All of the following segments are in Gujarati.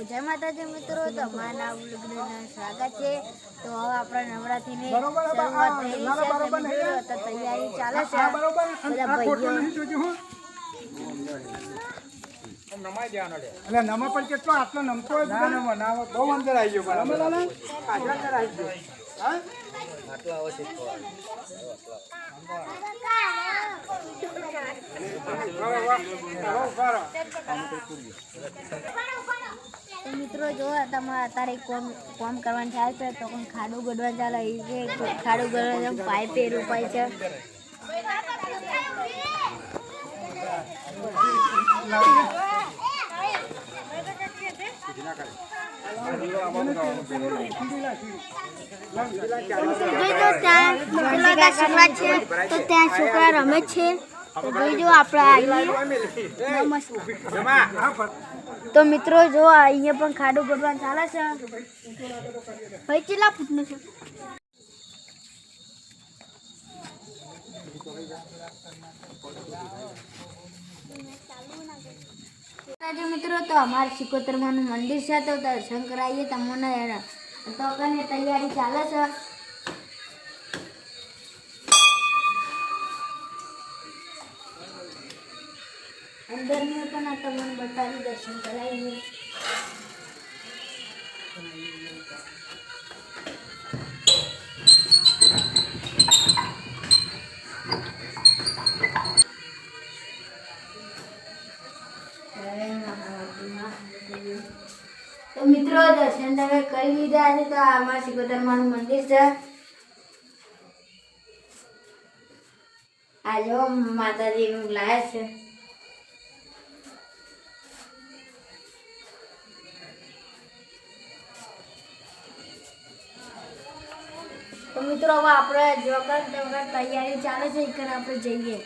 જય માતાજી મિત્રો, તમારા નવા સ્વાગત છે। તો હવે આપણા નવરાત્રીની શરૂઆત થઈ રહી છે, તો તૈયારી ચાલે છે। બધા ભાઈઓ નમા પર કેટલો આટલો નમતો બહુ અંદર આવી ગયો બરાબર અંદર આવી ગયો હા આટલો આવશે મિત્રો જો તમારે અત્યારે કોમ કરવાનું થાય છે તો પણ ખાડું ગોડવા ચાલે છે। ખાડું ગોડવા પાઇપ રોપાય છે। તો ત્યાં છોકરા રમે છે, તો જોઈજો આપણે તો મિત્રો જો અહીંયા પણ ખાડું ગોડવાનું ચાલે છે। ભાઈ કેટલા ફૂટનું છે? મિત્રો તો અમારે સિકોતરમાનું મંદિર છે, તો દર્શન કરાવીએ તમને। તો કને તૈયારી ચાલે છે। અંદરની પણ તમને બતાવી દર્શન કરાવીએ। તો મિત્રો દર્શન તમે કરી લીધા છે, તો અમારા સિકોતરમાનું મંદિર છે। આ જો માતાજીનું લાય છે। તો મિત્રો હવે આપણે જોગર તૈયારી ચાલે છે, એક આપણે જઈએ।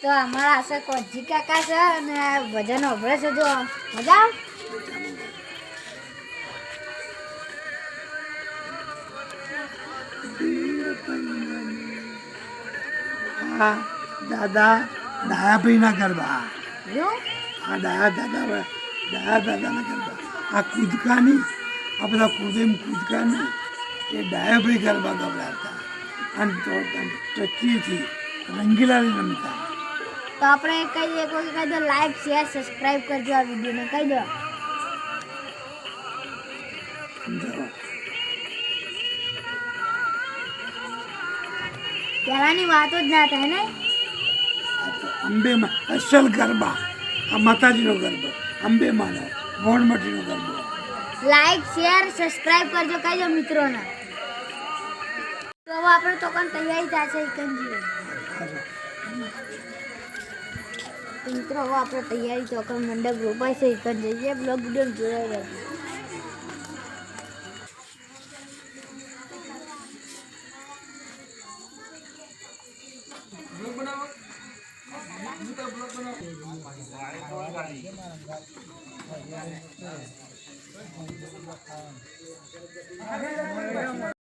તો અમારા આશા કોજી કાકા છે અને ભજન ઉભરે છે, જો મજા દાદા ડાયાભાઈ ના ગરબા આ દાદાના ગરબા આ કૂદકાની આ બધા કૂદકાની એ ડાયાભાઈ ગરબા ગવડાવતા અને ટચીથી રંગીલાની રમતા। તો આપણે કહીએ કોઈ કહી દો લાઈક શેર સબસ્ક્રાઇબ કરજો આ વિડીયોને કહી દો। પહેલાની વાતો જ ના થાય ને। અંબેમાં અસલ ગરબા આ માતાજીનો ગરબો અંબેમાનો મોણમટીનો ગરબો। લાઈક શેર સબસ્ક્રાઇબ કરજો કહી દો મિત્રોને। તો હવે આપણે તો પણ તૈયારી થશે એકંજી મિત્રો, હવે આપણે તૈયારી તો મંડપ રોપાય છે, એક જઈએ બ્લોગ વિડીયો જોડાઈ રહેજો।